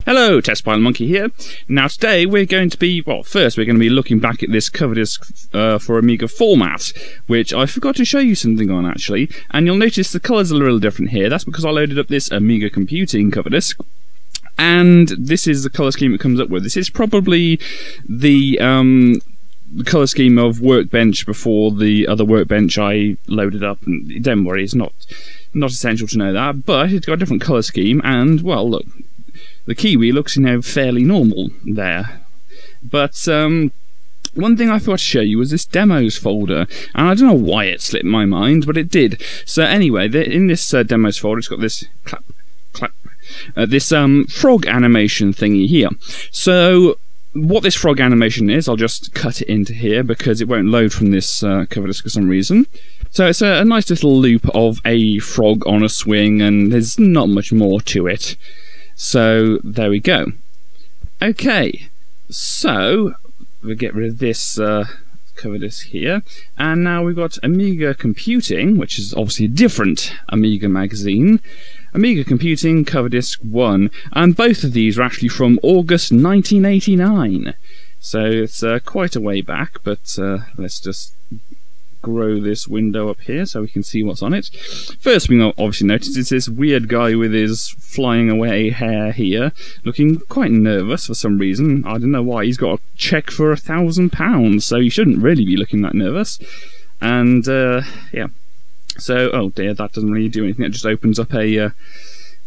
Hello, Test Pilot Monkey here. Now today we're going to be, well, first we're going to be looking back at this Coverdisk for Amiga Format, which I forgot to show you something on actually, and you'll notice the colours are a little different here. That's because I loaded up this Amiga Computing Coverdisk, and this is the colour scheme it comes up with. This is probably the colour scheme of Workbench before the other Workbench I loaded up, and don't worry, it's not essential to know that, but it's got a different colour scheme, and, well, look, the Kiwi looks, fairly normal there. But one thing I forgot to show you was this demos folder, and I don't know why it slipped my mind, but it did. So anyway, in this demos folder, it's got this this frog animation thingy here. So what this frog animation is, I'll just cut it into here because it won't load from this Coverdisk for some reason. So it's a nice little loop of a frog on a swing, and there's not much more to it. So there we go. Okay, so we'll get rid of this Coverdisk here, and now we've got Amiga Computing, which is obviously a different Amiga magazine. Amiga Computing Coverdisk 1, and both of these are actually from August 1989. So it's quite a way back, but let's just grow this window up here so we can see what's on it. First thing I'll obviously notice is this weird guy with his flying away hair here, looking quite nervous for some reason. I don't know why. He's got a cheque for £1,000, so he shouldn't really be looking that nervous. And yeah. So, oh dear, that doesn't really do anything. It just opens up a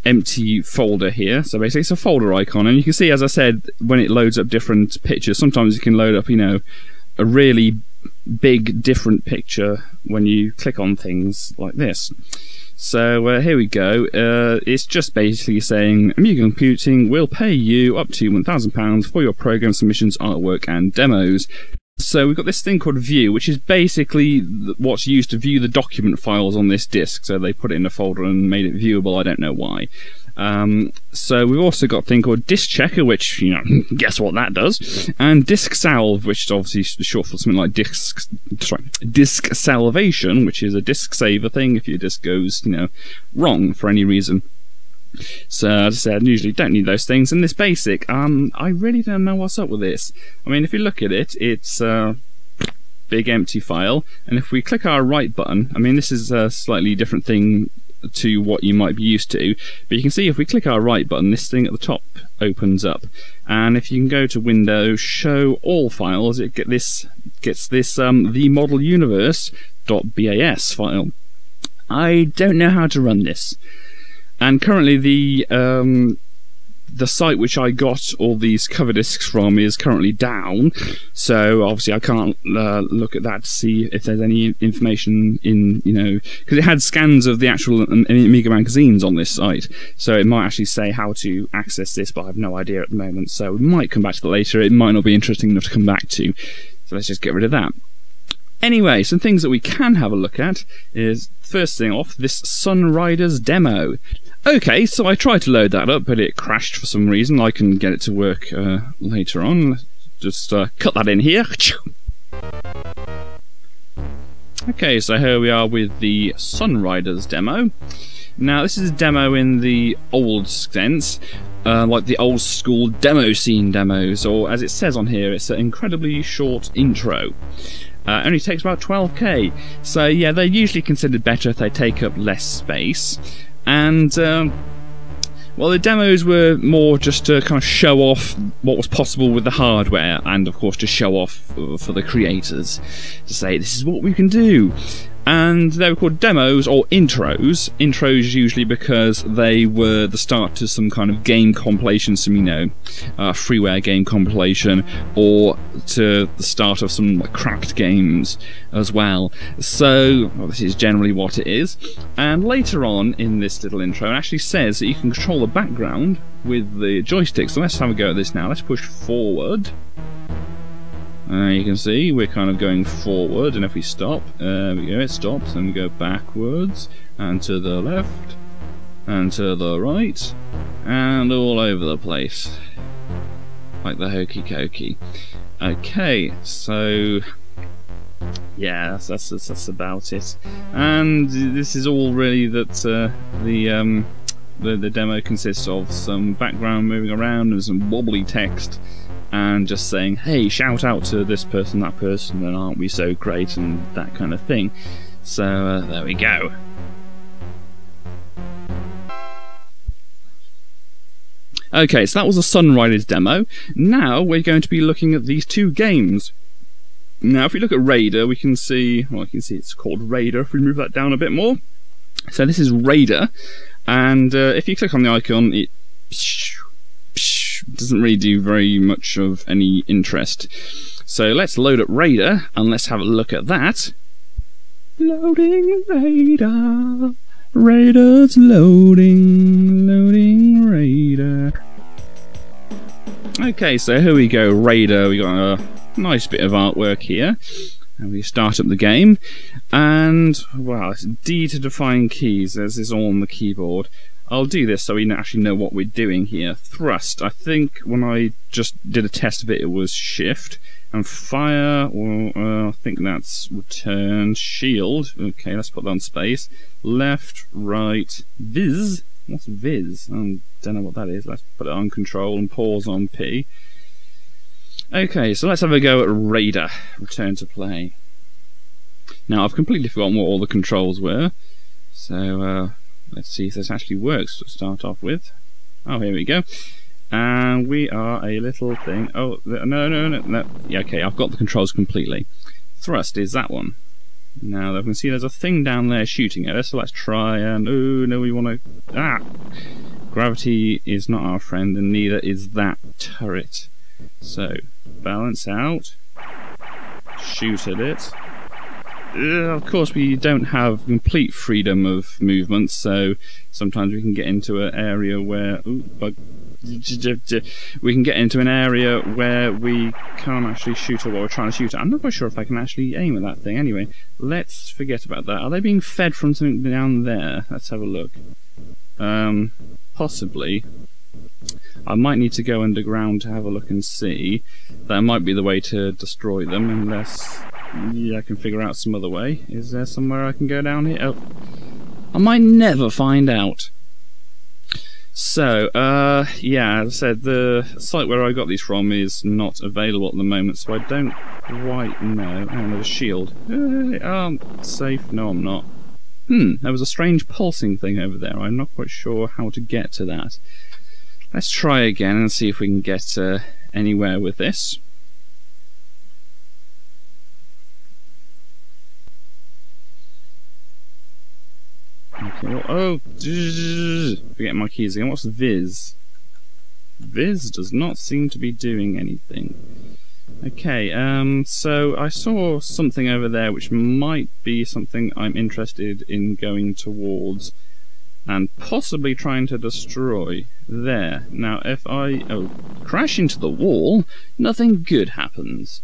empty folder here. So basically it's a folder icon, and you can see, as I said, when it loads up different pictures, sometimes you can load up, a really big different picture when you click on things like this. So here we go. It's just basically saying Amiga Computing will pay you up to £1,000 for your program submissions, artwork and demos. So we've got this thing called view, which is basically what's used to view the document files on this disk. So they put it in a folder and made it viewable. I don't know why. So we've also got a thing called disk checker, which, guess what that does, and disk salve, which is obviously short for something like disk salvation, which is a disk saver thing if your disk goes, wrong for any reason. So as I said, I usually don't need those things. And this basic, I really don't know what's up with this. I mean, if you look at it, it's a big empty file, and if we click our right button, I mean, this is a slightly different thing to what you might be used to, but you can see if we click our right button, this thing at the top opens up, and if you can go to Windows, show all files, it gets this the model universe.bas file. I don't know how to run this, and currently the site which I got all these cover disks from is currently down, so obviously I can't look at that to see if there's any information in, because it had scans of the actual Amiga magazines on this site, so it might actually say how to access this, but I have no idea at the moment, so we might come back to that later. It might not be interesting enough to come back to, so let's just get rid of that. Anyway, some things that we can have a look at is, first thing off, this Sunriders demo. Okay, so I tried to load that up, but it crashed for some reason. I can get it to work later on. Just cut that in here. Okay, so here we are with the Sunriders demo. Now, this is a demo in the old sense, like the old school demo scene demos, or as it says on here, it's an incredibly short intro. Only takes about 12k, so yeah, they're usually considered better if they take up less space. And well, the demos were more just to kind of show off what was possible with the hardware, and of course to show off for the creators, to say this is what we can do. And they were called demos or intros. Intros usually because they were the start to some kind of game compilation, some freeware game compilation, or to the start of some cracked games as well. So this is generally what it is. And later on in this little intro, it actually says that you can control the background with the joystick. So let's have a go at this now. Let's push forward. You can see we're kind of going forward, and if we stop, there we go, it stops, and we go backwards, and to the left, and to the right, and all over the place, like the hokey cokey. Okay, so yeah, that's about it. And this is all really that the The demo consists of some background moving around and some wobbly text, and just saying, hey, shout out to this person, that person, and aren't we so great, and that kind of thing. So there we go. Okay, so that was a Sunriders demo. Now we're going to be looking at these two games. Now if we look at Raider, we can see, well, you can see it's called Raider if we move that down a bit more. So this is Raider, and if you click on the icon, it doesn't really do very much of any interest. So let's load up Raider, and let's have a look at that. Loading Raider. Raider's loading Raider. Okay, so here we go, Raider. We got a nice bit of artwork here. And we start up the game, and wow, it's D to define keys. There's this all on the keyboard. I'll do this so we actually know what we're doing here. Thrust, I think when I just did a test of it, it was shift. And fire, well, I think that's return. Shield, okay, let's put that on space. Left, right, viz. What's viz? I don't know what that is. Let's put it on control and pause on P. Okay, so let's have a go at Raider. Return to play. Now, I've completely forgotten what all the controls were. So, let's see if this actually works to start off with. Oh, here we go. And we are a little thing. Oh, no. Yeah, okay, I've got the controls completely. Thrust is that one. Now, I can see there's a thing down there shooting at us, so let's try and... Oh, no, we want to... Ah! Gravity is not our friend, and neither is that turret. So, balance out. Shoot at it. Of course, we don't have complete freedom of movement, so sometimes we can get into an area where... Ooh, bug. We can get into an area where we can't actually shoot at what we're trying to shoot at. I'm not quite sure if I can actually aim at that thing. Anyway, let's forget about that. Are they being fed from something down there? Let's have a look. Possibly. I might need to go underground to have a look and see. That might be the way to destroy them, unless I can figure out some other way. Is there somewhere I can go down here? Oh, I might never find out. So, yeah, as I said, the site where I got these from is not available at the moment, so I don't quite know. Oh, there's a shield. I'm safe. No, I'm not. There was a strange pulsing thing over there. I'm not quite sure how to get to that. Let's try again and see if we can get anywhere with this. Okay, well, oh, forget my keys again. What's Viz? Viz does not seem to be doing anything. Okay, so I saw something over there which might be something I'm interested in going towards and possibly trying to destroy. There. Now, if I crash into the wall, nothing good happens.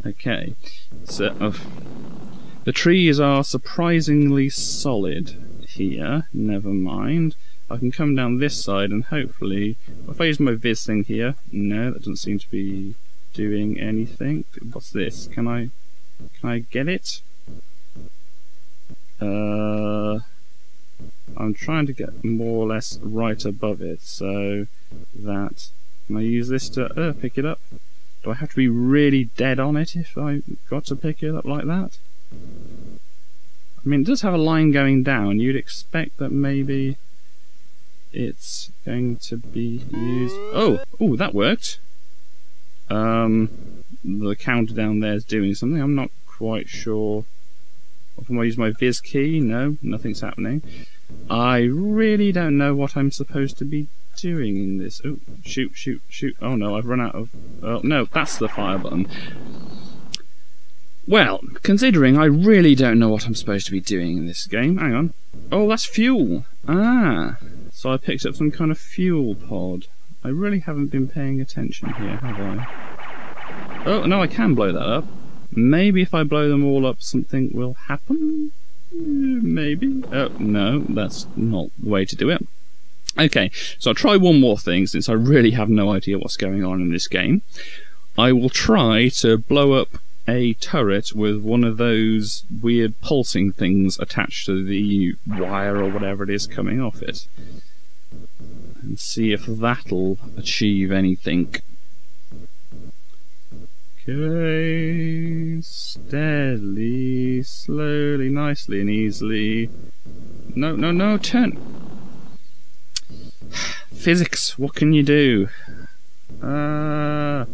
Okay, so the trees are surprisingly solid here. Never mind. I can come down this side and hopefully, if I use my Viz thing here, no, that doesn't seem to be doing anything. What's this? Can I get it? I'm trying to get more or less right above it, so that... Can I use this to pick it up? Do I have to be really dead on it if I got to pick it up like that? I mean, it does have a line going down. You'd expect that maybe it's going to be used... Oh, that worked. The counter down there is doing something. I'm not quite sure. If I use my Viz key, no, nothing's happening. I really don't know what I'm supposed to be doing in this. Oh, shoot. Oh no, I've run out of... Oh, no, that's the fire button. Well, considering I really don't know what I'm supposed to be doing in this game... Hang on. Oh, that's fuel. Ah, so I picked up some kind of fuel pod. I really haven't been paying attention here, have I? Oh, no, I can blow that up. Maybe if I blow them all up, something will happen? Maybe. Oh, no, that's not the way to do it. Okay, so I'll try one more thing, since I really have no idea what's going on in this game. I will try to blow up a turret with one of those weird pulsing things attached to the wire or whatever it is coming off it. and see if that'll achieve anything. Okay, steadily, slowly, nicely and easily. No, no, no, turn. Physics, what can you do? I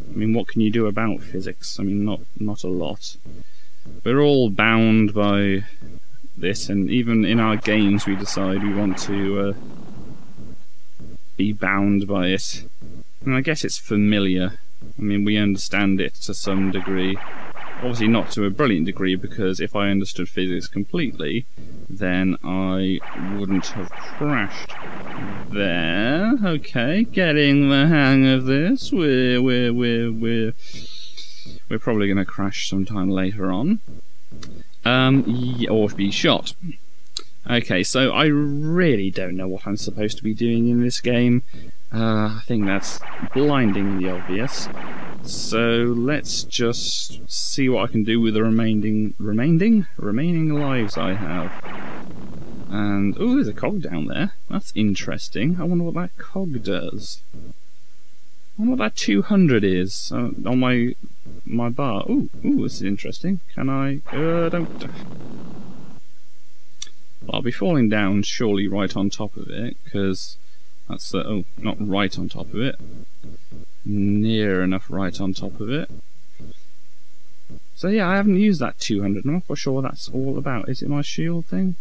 mean, what can you do about physics? I mean, not a lot. We're all bound by this, and even in our games we decide we want to be bound by it. And I guess it's familiar. I mean, we understand it to some degree. Obviously not to a brilliant degree, because if I understood physics completely, then I wouldn't have crashed there. Okay, getting the hang of this. We're probably going to crash sometime later on. Or be shot. Okay, so I really don't know what I'm supposed to be doing in this game. I think that's blindingly obvious. So let's just see what I can do with the remaining lives I have. And oh, there's a cog down there. That's interesting. I wonder what that cog does. I wonder what that 200 is on my bar. Ooh, this is interesting. Can I? Don't. I'll be falling down surely right on top of it, because that's oh, not right on top of it. Near enough right on top of it. So yeah, I haven't used that 200. I'm not quite sure what that's all about. Is it my shield thing?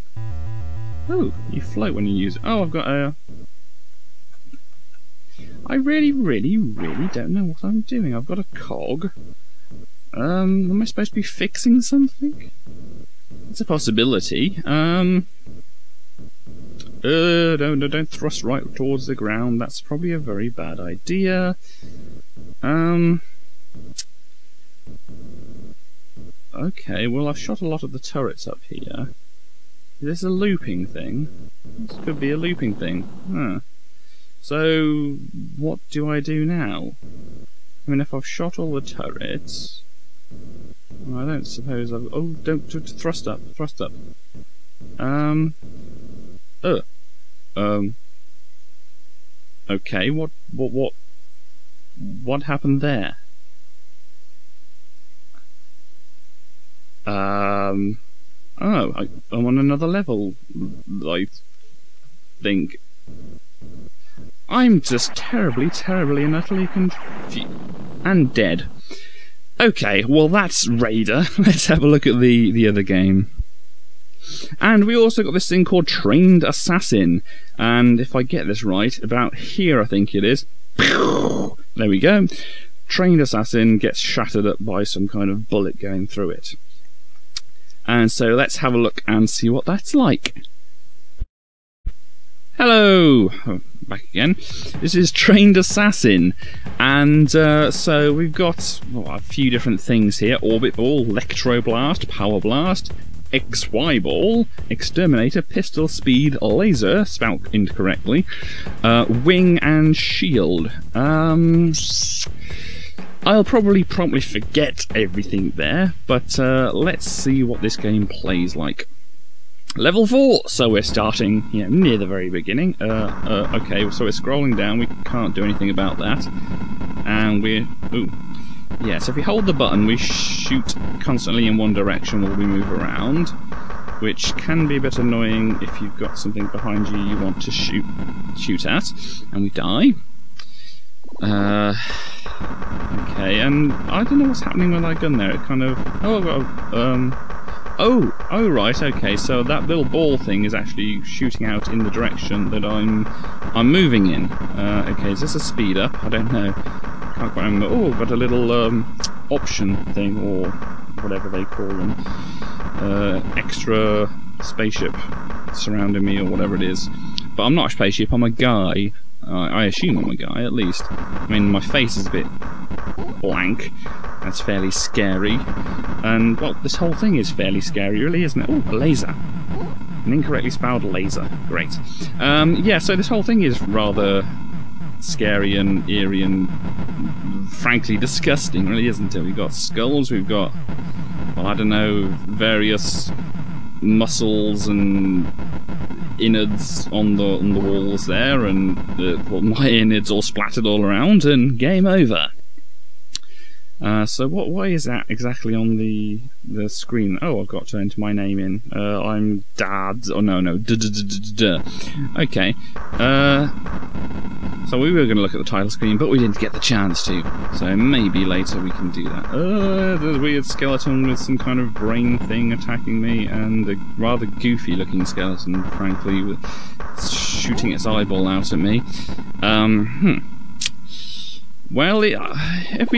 Oh, you float when you use it. Oh, I've got a... I really don't know what I'm doing. I've got a cog. Am I supposed to be fixing something? It's a possibility. Don't thrust right towards the ground. That's probably a very bad idea. Okay, well, I've shot a lot of the turrets up here. Is this a looping thing? This could be a looping thing. Huh. So, what do I do now? I mean, if I've shot all the turrets... Well, I don't suppose I've... Oh, don't thrust up, thrust up. Okay, what happened there? Oh, I'm on another level, I think. I'm just terribly and utterly confused. And dead. Okay, well that's Raider. Let's have a look at the other game. And we also got this thing called Trained Assassin. And if I get this right, about here I think it is. There we go. Trained Assassin gets shattered up by some kind of bullet going through it. And so let's have a look and see what that's like. Hello! Oh, back again. This is Trained Assassin. And so we've got a few different things here. Orbit Ball, Electroblast, Power Blast, XY Ball, Exterminator, Pistol, Speed, Laser, spelled incorrectly, Wing and Shield. I'll probably promptly forget everything there, but let's see what this game plays like. Level 4, so we're starting near the very beginning. Okay, so we're scrolling down, we can't do anything about that. And we're... Ooh. Yeah, so if we hold the button, we shoot constantly in one direction while we move around, which can be a bit annoying if you've got something behind you want to shoot at, and we die. Okay, and I don't know what's happening with that gun there. It kind of... Oh, I've got oh, right, okay, so that little ball thing is actually shooting out in the direction that I'm moving in. Okay, is this a speed up? I don't know. Can't quite remember. Oh, got a little option thing, or whatever they call them. Extra spaceship surrounding me, or whatever it is. But I'm not a spaceship, I'm a guy. I assume I'm a guy, at least. I mean, my face is a bit blank. That's fairly scary. And, well, this whole thing is fairly scary, really, isn't it? Oh, a laser. An incorrectly spelled laser. Great. Yeah, so this whole thing is rather scary and eerie and frankly disgusting, really, isn't it? We've got skulls, we've got, well, I don't know, various muscles and innards on the walls there, and my innards all splattered all around, and game over. So what is that exactly on the screen? Oh, I've got to enter my name in. I'm Dad. Oh no. Okay. So we were going to look at the title screen, but we didn't get the chance to. So maybe later we can do that. There's a weird skeleton with some kind of brain thing attacking me, and a rather goofy-looking skeleton, frankly, with shooting its eyeball out at me. Well, if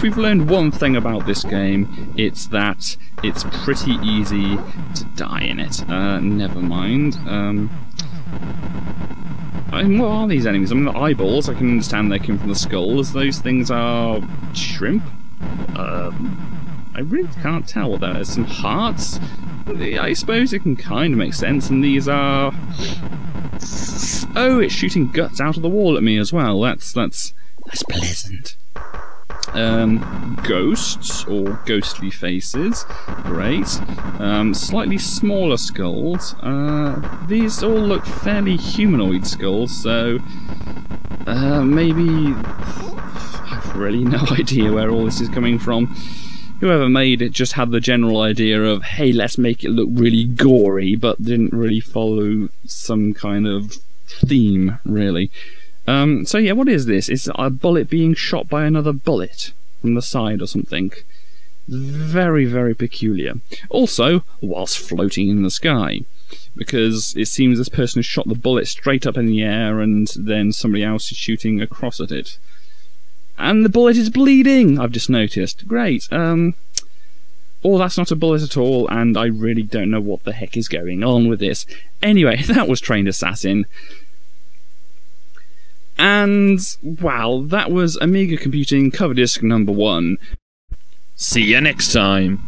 we've learned one thing about this game, it's that it's pretty easy to die in it. Never mind. What are these enemies? I mean, the eyeballs, I can understand they come from the skulls. Those things are shrimp? I really can't tell what that is. Some hearts? I suppose it can kind of make sense, and these are... Oh, it's shooting guts out of the wall at me as well. That's pleasant. Ghosts, or ghostly faces. Great. Slightly smaller skulls. These all look fairly humanoid skulls, so... maybe... I've really no idea where all this is coming from. Whoever made it just had the general idea of, hey, let's make it look really gory, but didn't really follow some kind of theme, really. So yeah, what is this? It's a bullet being shot by another bullet from the side or something. Very, very peculiar. Also, whilst floating in the sky, because it seems this person has shot the bullet straight up in the air, and then somebody else is shooting across at it. And the bullet is bleeding, I've just noticed. Great. Or that's not a bullet at all, and I really don't know what the heck is going on with this. Anyway, that was Trained Assassin. And, wow, that was Amiga Computing Coverdisk #1. See you next time.